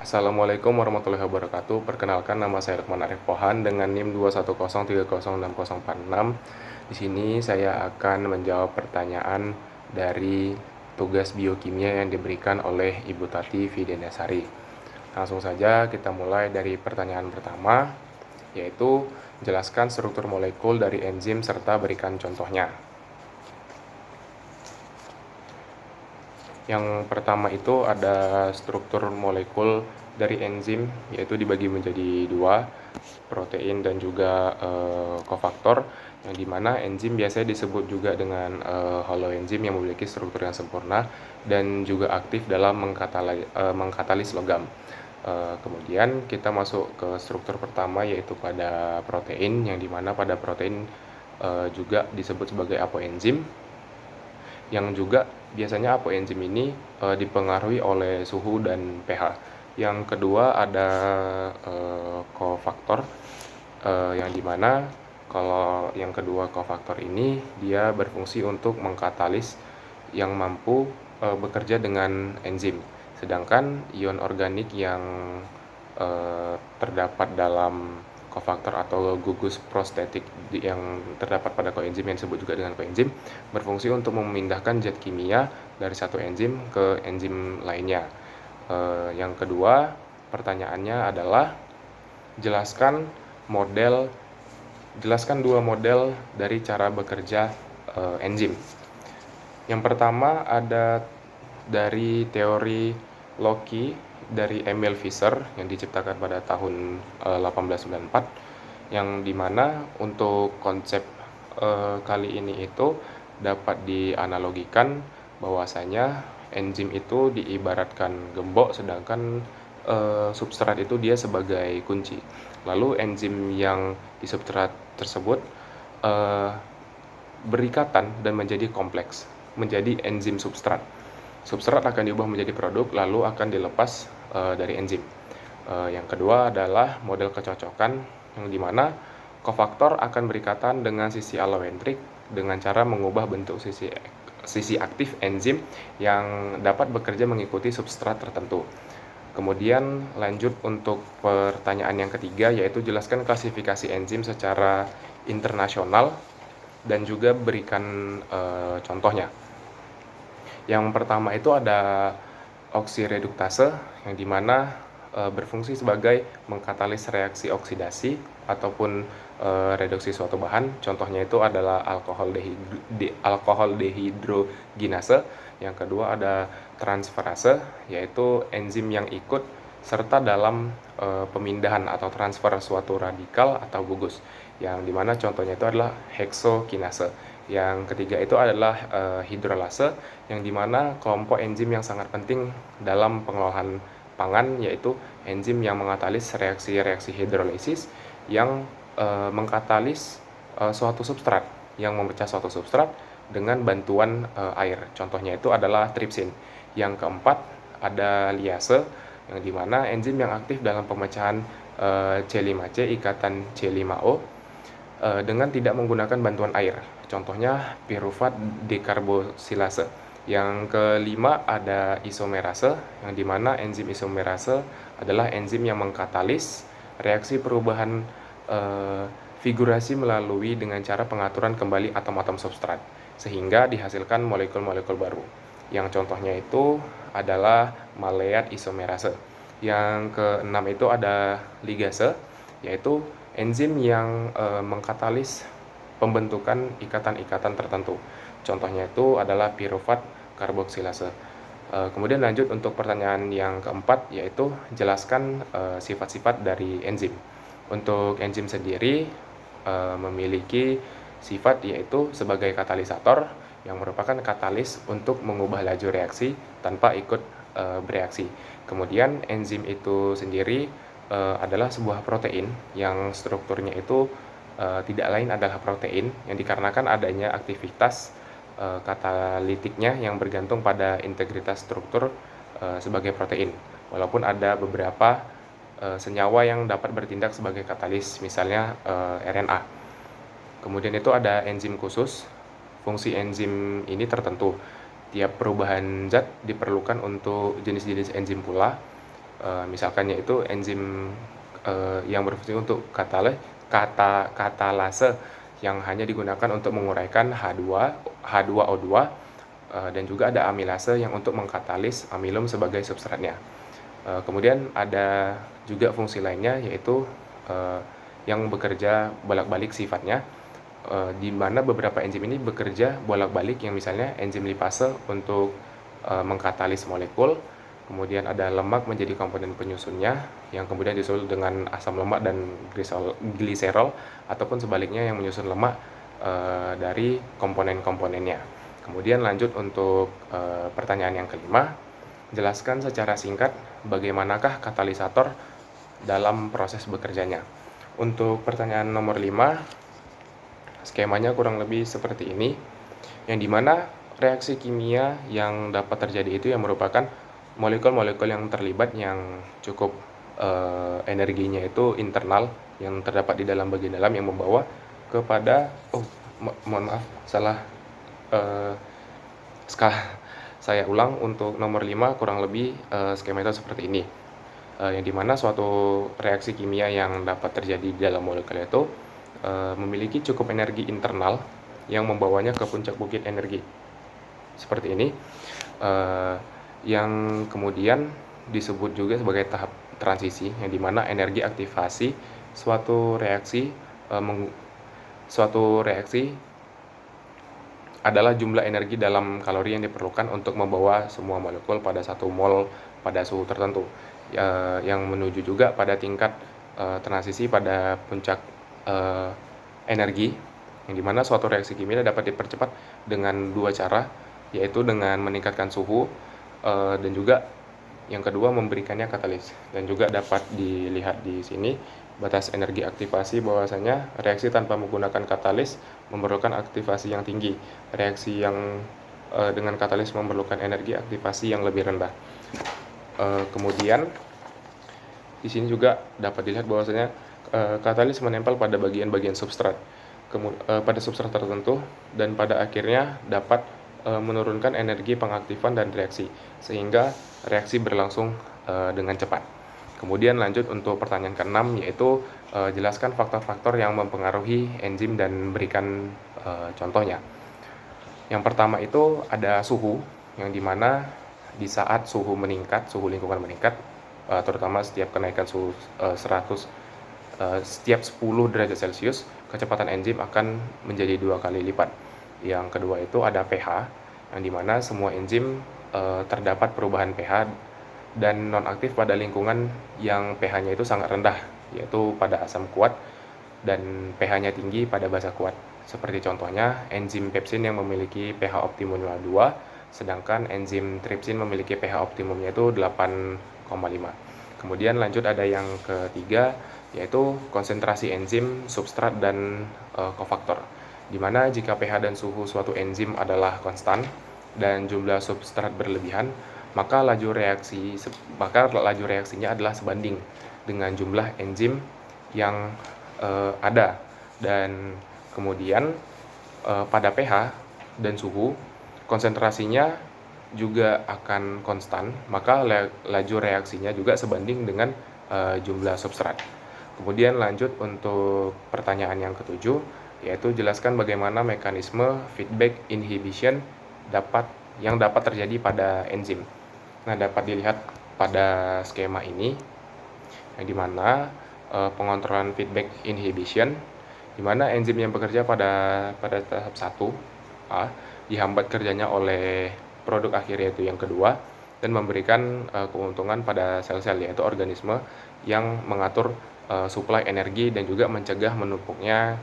Assalamualaikum warahmatullahi wabarakatuh. Perkenalkan, nama saya Lukman Arif Pohan dengan NIM 210306046. Di sini saya akan menjawab pertanyaan dari tugas biokimia yang diberikan oleh Ibu Tati Videndasari. Langsung saja kita mulai dari pertanyaan pertama, yaitu jelaskan struktur molekul dari enzim serta berikan contohnya. Yang pertama itu ada struktur molekul dari enzim, yaitu dibagi menjadi dua, protein dan juga kofaktor, yang dimana enzim biasanya disebut juga dengan holoenzim yang memiliki struktur yang sempurna dan juga aktif dalam mengkatalis logam. Kemudian kita masuk ke struktur pertama, yaitu pada protein, yang dimana pada protein juga disebut sebagai apoenzim, yang juga biasanya apoenzim ini dipengaruhi oleh suhu dan pH. Yang kedua ada kofaktor, yang dimana kalau yang kedua kofaktor ini dia berfungsi untuk mengkatalis yang mampu bekerja dengan enzim. Sedangkan ion organik yang terdapat dalam kofaktor atau gugus prostetik yang terdapat pada koenzim yang disebut juga dengan koenzim berfungsi untuk memindahkan zat kimia dari satu enzim ke enzim lainnya. Yang kedua, pertanyaannya adalah jelaskan dua model dari cara bekerja enzim. Yang pertama ada dari teori Loci dari Emil Fischer yang diciptakan pada tahun 1894, yang dimana untuk konsep kali ini itu dapat dianalogikan bahwasanya enzim itu diibaratkan gembok, sedangkan substrat itu dia sebagai kunci. Lalu enzim yang di substrat tersebut berikatan dan menjadi kompleks, menjadi enzim substrat. Substrat akan diubah menjadi produk, lalu akan dilepas dari enzim. Yang kedua adalah model kecocokan, yang dimana kofaktor akan berikatan dengan sisi alloentrik dengan cara mengubah bentuk sisi aktif enzim yang dapat bekerja mengikuti substrat tertentu. Kemudian lanjut untuk pertanyaan yang ketiga, yaitu jelaskan klasifikasi enzim secara internasional dan juga berikan contohnya. Yang pertama itu ada oksireduktase, yang dimana berfungsi sebagai mengkatalis reaksi oksidasi ataupun reduksi suatu bahan. Contohnya itu adalah alkohol dehidrogenase. Yang kedua ada transferase, yaitu enzim yang ikut serta dalam pemindahan atau transfer suatu radikal atau gugus, yang dimana contohnya itu adalah heksokinase. Yang ketiga itu adalah hidrolase, yang dimana kelompok enzim yang sangat penting dalam pengolahan pangan, yaitu enzim yang mengatalis reaksi-reaksi hidrolisis yang mengkatalis suatu substrat, yang memecah suatu substrat dengan bantuan air. Contohnya itu adalah tripsin. Yang keempat ada liase, yang dimana enzim yang aktif dalam pemecahan C5C ikatan C5O dengan tidak menggunakan bantuan air. Contohnya piruvat dekarboksilase. Yang kelima ada isomerase, yang dimana enzim isomerase adalah enzim yang mengkatalis reaksi perubahan figurasi melalui dengan cara pengaturan kembali atom-atom substrat sehingga dihasilkan molekul-molekul baru. Yang contohnya itu adalah maleat isomerase. Yang keenam itu ada ligase, yaitu enzim yang mengkatalis pembentukan ikatan-ikatan tertentu. Contohnya itu adalah piruvat karboksilase. Kemudian lanjut untuk pertanyaan yang keempat, yaitu jelaskan sifat-sifat dari enzim. Untuk enzim sendiri memiliki sifat yaitu sebagai katalisator, yang merupakan katalis untuk mengubah laju reaksi tanpa ikut bereaksi. Kemudian enzim itu sendiri adalah sebuah protein yang strukturnya itu tidak lain adalah protein, yang dikarenakan adanya aktivitas katalitiknya yang bergantung pada integritas struktur sebagai protein. Walaupun ada beberapa senyawa yang dapat bertindak sebagai katalis, misalnya RNA. Kemudian itu ada enzim khusus. Fungsi enzim ini tertentu. Tiap perubahan zat diperlukan untuk jenis-jenis enzim pula. Misalkan yaitu enzim yang berfungsi untuk katalase yang hanya digunakan untuk menguraikan H2O2, dan juga ada amilase yang untuk mengkatalis amilum sebagai substratnya. Kemudian ada juga fungsi lainnya, yaitu yang bekerja bolak-balik sifatnya, di mana beberapa enzim ini bekerja bolak-balik, yang misalnya enzim lipase untuk mengkatalis molekul. Kemudian ada lemak menjadi komponen penyusunnya, yang kemudian disusul dengan asam lemak dan gliserol, ataupun sebaliknya yang menyusun lemak dari komponen-komponennya. Kemudian lanjut untuk pertanyaan yang kelima, jelaskan secara singkat bagaimanakah katalisator dalam proses bekerjanya. Untuk pertanyaan nomor 5, skemanya kurang lebih seperti ini, yang dimana reaksi kimia yang dapat terjadi itu yang merupakan molekul-molekul yang terlibat yang cukup energinya itu internal, yang terdapat di dalam bagian dalam, yang membawa kepada mohon maaf, salah skala. Saya ulang, untuk nomor 5 kurang lebih skema itu seperti ini, yang dimana suatu reaksi kimia yang dapat terjadi di dalam molekul itu memiliki cukup energi internal yang membawanya ke puncak bukit energi seperti ini, yang kemudian disebut juga sebagai tahap transisi, yang dimana energi aktivasi suatu reaksi adalah jumlah energi dalam kalori yang diperlukan untuk membawa semua molekul pada 1 mol pada suhu tertentu, yang menuju juga pada tingkat transisi pada puncak energi, yang dimana suatu reaksi kimia dapat dipercepat dengan 2 cara, yaitu dengan meningkatkan suhu, dan juga yang kedua memberikannya katalis. Dan juga dapat dilihat di sini batas energi aktivasi, bahwasanya reaksi tanpa menggunakan katalis memerlukan aktivasi yang tinggi. Reaksi yang dengan katalis memerlukan energi aktivasi yang lebih rendah. Kemudian di sini juga dapat dilihat bahwasanya katalis menempel pada bagian-bagian substrat, pada substrat tertentu, dan pada akhirnya dapat menurunkan energi pengaktifan dan reaksi, sehingga reaksi berlangsung dengan cepat. Kemudian lanjut untuk pertanyaan ke-6, yaitu jelaskan faktor-faktor yang mempengaruhi enzim dan berikan contohnya. Yang pertama itu ada suhu, yang dimana di saat suhu meningkat, suhu lingkungan meningkat, terutama setiap kenaikan suhu setiap 10 derajat Celcius, kecepatan enzim akan menjadi 2 kali lipat. Yang kedua itu ada pH, yang dimana semua enzim terdapat perubahan pH dan nonaktif pada lingkungan yang pH-nya itu sangat rendah, yaitu pada asam kuat, dan pH-nya tinggi pada basa kuat. Seperti contohnya enzim pepsin yang memiliki pH optimumnya 2, sedangkan enzim tripsin memiliki pH optimumnya itu 8,5. Kemudian lanjut ada yang ketiga, yaitu konsentrasi enzim, substrat, dan kofaktor, dimana jika pH dan suhu suatu enzim adalah konstan dan jumlah substrat berlebihan, maka laju reaksinya adalah sebanding dengan jumlah enzim yang ada. Dan kemudian pada pH dan suhu konsentrasinya juga akan konstan, maka laju reaksinya juga sebanding dengan jumlah substrat. Kemudian lanjut untuk pertanyaan yang ketujuh, yaitu jelaskan bagaimana mekanisme feedback inhibition yang dapat terjadi pada enzim. Nah, dapat dilihat pada skema ini, yang dimana pengontrolan feedback inhibition, dimana enzim yang bekerja pada tahap 1A dihambat kerjanya oleh produk akhir, yaitu yang kedua, dan memberikan keuntungan pada sel-sel, yaitu organisme yang mengatur suplai energi dan juga mencegah menumpuknya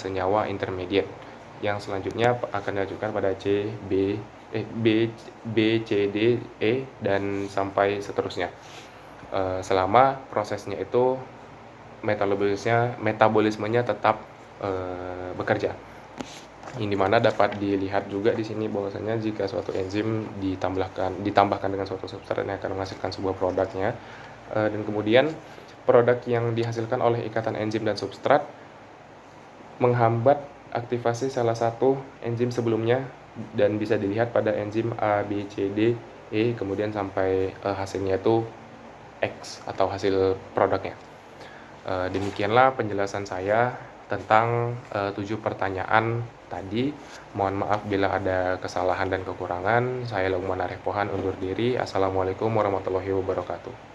senyawa intermediate, yang selanjutnya akan dilanjutkan pada B, C, D, E, dan sampai seterusnya. Selama prosesnya itu metabolismenya tetap bekerja. Yang dimana dapat dilihat juga di sini bahwasanya jika suatu enzim ditambahkan dengan suatu substrat yang akan menghasilkan sebuah produknya, dan kemudian produk yang dihasilkan oleh ikatan enzim dan substrat menghambat aktivasi salah satu enzim sebelumnya, dan bisa dilihat pada enzim A, B, C, D, E, kemudian sampai hasilnya itu X atau hasil produknya. Demikianlah penjelasan saya tentang 7 pertanyaan tadi. Mohon maaf bila ada kesalahan dan kekurangan. Saya Lukman Arif Pohan undur diri. Assalamualaikum warahmatullahi wabarakatuh.